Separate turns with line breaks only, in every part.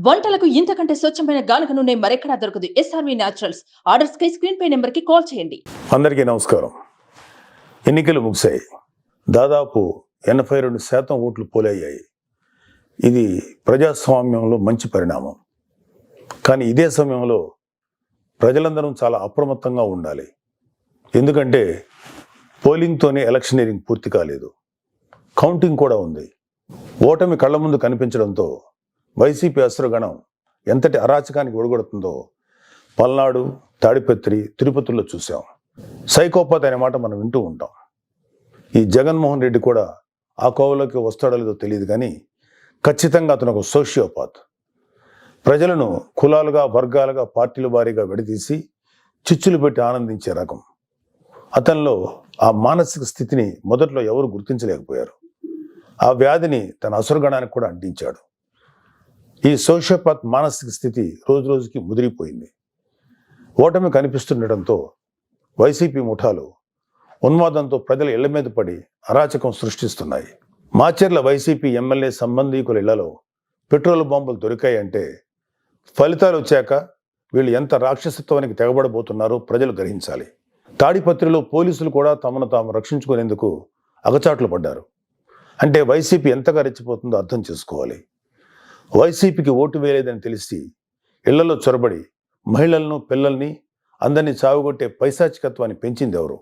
వంటలకు ఇంతకంటే స్వచ్ఛమైన గానుగ నూనె మరెక్కడా దొరకదు. SRV naturals. ఆర్డర్స్ కై స్క్రీన్ పై నెంబర్ కి కాల్ చేయండి.
అందరికీ నమస్కారం. ఎన్నికలు ముగిశాయి. దాదాపు 82% ఓట్లు పోలయ్యాయి. ఇది ప్రజాస్వామ్యంలో మంచి పరిణామం. కానీ ఇదే సమయంలో ప్రజలందరం చాలా అప్రమత్తంగా ఉండాలి. ఎందుకంటే పోలింగ్తోనే ఎలక్షనీరింగ్ పూర్తి కాలేదు, కౌంటింగ్ కూడా ఉంది. ఓటమి కళ్ళ ముందు కనిపించడంతో వైసీపీ అసురగణం ఎంతటి అరాచకానికి ఒడిగొడుతుందో పల్నాడు, తాడిపత్రి, తిరుపతిలో చూసాం. సైకోపాత్ అనే మాట మనం వింటూ ఉంటాం. ఈ జగన్మోహన్ రెడ్డి కూడా ఆ కోవలోకి వస్తాడో లేదో తెలియదు, కానీ ఖచ్చితంగా అతను ఒక సోషియోపాత్. ప్రజలను కులాలుగా, వర్గాలుగా, పార్టీల వారీగా విడదీసి చిచ్చులు పెట్టి ఆనందించే రకం. అతనిలో ఆ మానసిక స్థితిని మొదట్లో ఎవరు గుర్తించలేకపోయారు. ఆ వ్యాధిని తన అసురగణానికి కూడా అంటించాడు. ఈ సోషియోపాత్ మానసిక స్థితి రోజు రోజుకి ముదిరిపోయింది. ఓటమి కనిపిస్తుండటంతో వైసీపీ ముఠాలు ఉన్మాదంతో ప్రజల ఇళ్ల మీద పడి అరాచకం సృష్టిస్తున్నాయి. మాచర్ల వైసీపీ ఎమ్మెల్యే సంబంధీకుల ఇళ్లలో పెట్రోల్ బాంబులు దొరికాయంటే ఫలితాలు వచ్చాక వీళ్ళు ఎంత రాక్షసత్వానికి తెగబడబోతున్నారో ప్రజలు గ్రహించాలి. తాడిపత్రిలో పోలీసులు కూడా తమను తాము రక్షించుకునేందుకు అగచాట్లు పడ్డారు. అంటే వైసీపీ ఎంతగా రెచ్చిపోతుందో అర్థం చేసుకోవాలి. వైసీపీకి ఓటు వేయలేదని తెలిసి ఇళ్లలో చొరబడి మహిళలను, పిల్లల్ని అందరినీ చావుగొట్టే పైశాచికత్వాన్ని పెంచింది ఎవరు?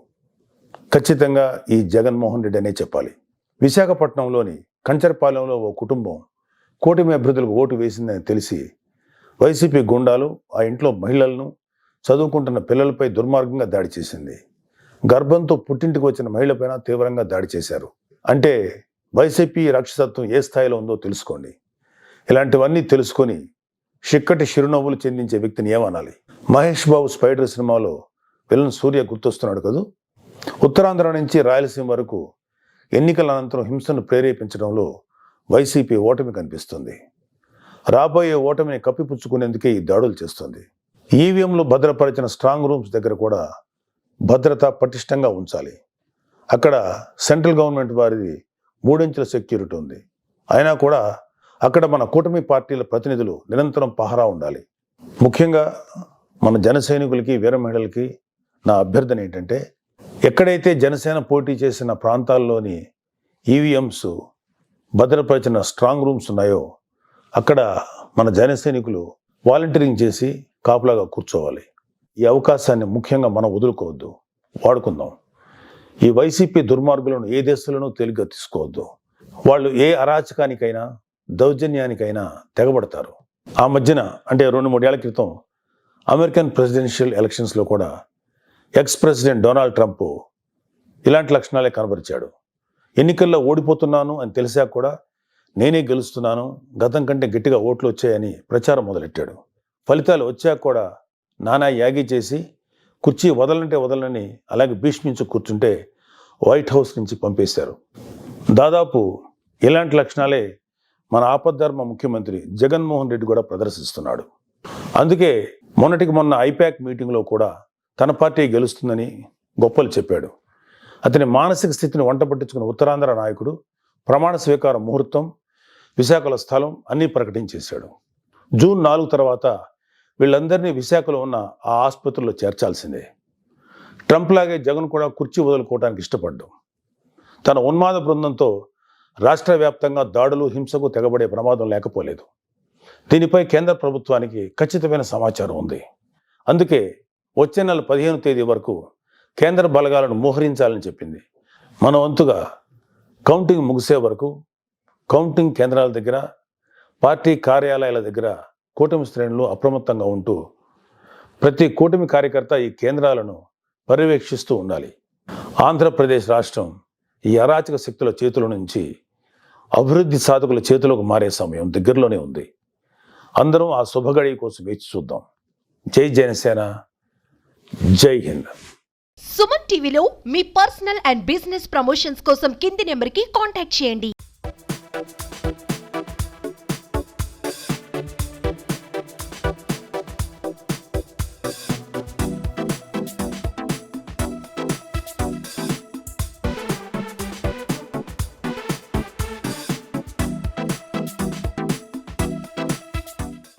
ఖచ్చితంగా ఈ జగన్మోహన్ రెడ్డి అనే చెప్పాలి. విశాఖపట్నంలోని కంచరపాలెంలో ఓ కుటుంబం కూటమి అభ్యర్థులకు ఓటు వేసిందని తెలిసి వైసీపీ గుండాలు ఆ ఇంట్లో మహిళలను, చదువుకుంటున్న పిల్లలపై దుర్మార్గంగా దాడి చేసింది. గర్భంతో పుట్టింటికి వచ్చిన మహిళపైన తీవ్రంగా దాడి చేశారు. అంటే వైసీపీ రాక్షసత్వం ఏ స్థాయిలో ఉందో తెలుసుకోండి. ఇలాంటివన్నీ తెలుసుకొని చిక్కటి చిరునవ్వులు చెందించే వ్యక్తిని ఏమనాలి? మహేష్ బాబు స్పైడర్ సినిమాలో విలన్ సూర్య గుర్తొస్తున్నాడు కదూ. ఉత్తరాంధ్ర నుంచి రాయలసీమ వరకు ఎన్నికల అనంతరం హింసను ప్రేరేపించడంలో వైసీపీ ఓటమి కనిపిస్తుంది. రాబోయే ఓటమిని కప్పిపుచ్చుకునేందుకే ఈ దాడులు చేస్తుంది. ఈవీఎంలు భద్రపరిచిన స్ట్రాంగ్ రూమ్స్ దగ్గర కూడా భద్రత పటిష్టంగా ఉంచాలి. అక్కడ సెంట్రల్ గవర్నమెంట్ వారిది 3 ఇంచుల సెక్యూరిటీ ఉంది. అయినా కూడా అక్కడ మన కూటమి పార్టీల ప్రతినిధులు నిరంతరం పహరా ఉండాలి. ముఖ్యంగా మన జన సైనికులకి, వీర మహిళలకి నా అభ్యర్థన ఏంటంటే, ఎక్కడైతే జనసేన పోటీ చేసిన ప్రాంతాల్లోని ఈవీఎంస్ భద్రపరిచిన స్ట్రాంగ్ రూమ్స్ ఉన్నాయో అక్కడ మన జన సైనికులు వాలంటీరింగ్ చేసి కాపులాగా కూర్చోవాలి. ఈ అవకాశాన్ని ముఖ్యంగా మనం వదులుకోవద్దు, వాడుకుందాం. ఈ వైసీపీ దుర్మార్గులను ఏ దేశంలోనూ తేలిగ్గా తీసుకోవద్దు. వాళ్ళు ఏ అరాచకానికైనా, దౌర్జన్యానికైనా తెగబడతారు. ఆ మధ్యన అంటే 2-3 ఏళ్ల క్రితం అమెరికన్ ప్రెసిడెన్షియల్ ఎలక్షన్స్లో కూడా ఎక్స్ ప్రెసిడెంట్ డొనాల్డ్ ట్రంప్ ఇలాంటి లక్షణాలే కనబరిచాడు. ఎన్నికల్లో ఓడిపోతున్నాను అని తెలిసాక కూడా నేనే గెలుస్తున్నాను, గతం కంటే గట్టిగా ఓట్లు వచ్చాయని ప్రచారం మొదలెట్టాడు. ఫలితాలు వచ్చాక కూడా నానా యాగి చేసి కుర్చీ వదలంటే వదలని అలాగే భీష్మించి కూర్చుంటే వైట్ హౌస్ నుంచి పంపేశారు. దాదాపు ఇలాంటి లక్షణాలే మన ఆపద్ధర్మ ముఖ్యమంత్రి జగన్మోహన్ రెడ్డి కూడా ప్రదర్శిస్తున్నాడు. అందుకే మొన్నటికి మొన్న ఐపాక్ మీటింగ్లో కూడా తన పార్టీ గెలుస్తుందని గొప్పలు చెప్పాడు. అతని మానసిక స్థితిని వంట పట్టించుకున్న ఉత్తరాంధ్ర నాయకుడు ప్రమాణ స్వీకార ముహూర్తం, విశాఖలో స్థలం అన్నీ ప్రకటించేశాడు. జూన్ 4 తర్వాత వీళ్ళందరినీ విశాఖలో ఉన్న ఆ ఆసుపత్రిలో చేర్చాల్సిందే. ట్రంప్ లాగే జగన్ కూడా కుర్చీ వదులుకోవడానికి ఇష్టపడ్డాం. తన ఉన్మాద బృందంతో రాష్ట్ర వ్యాప్తంగా దాడులు, హింసకు తెగబడే ప్రమాదం లేకపోలేదు. దీనిపై కేంద్ర ప్రభుత్వానికి ఖచ్చితమైన సమాచారం ఉంది. అందుకే వచ్చే నెల 15వ తేదీ వరకు కేంద్ర బలగాలను మోహరించాలని చెప్పింది. మన వంతుగా కౌంటింగ్ ముగిసే వరకు కౌంటింగ్ కేంద్రాల దగ్గర, పార్టీ కార్యాలయాల దగ్గర కూటమి శ్రేణులు అప్రమత్తంగా ఉంటూ ప్రతి కూటమి కార్యకర్త ఈ కేంద్రాలను పర్యవేక్షిస్తూ ఉండాలి. ఆంధ్రప్రదేశ్ రాష్ట్రం ఈ అరాచక శక్తుల చేతుల నుంచి అభివృద్ధి సాధకుల చేతులకు మారే సమయం దగ్గరలోనే ఉంది. అందరం ఆ శుభగడి కోసం వేచి చూద్దాం. జై జనసేన, జై హింద్.
సుమన్ టీవీలో మీ పర్సనల్ అండ్ బిజినెస్ ప్రమోషన్స్ కోసం కింది నెంబర్కి కాంటాక్ట్ చేయండి.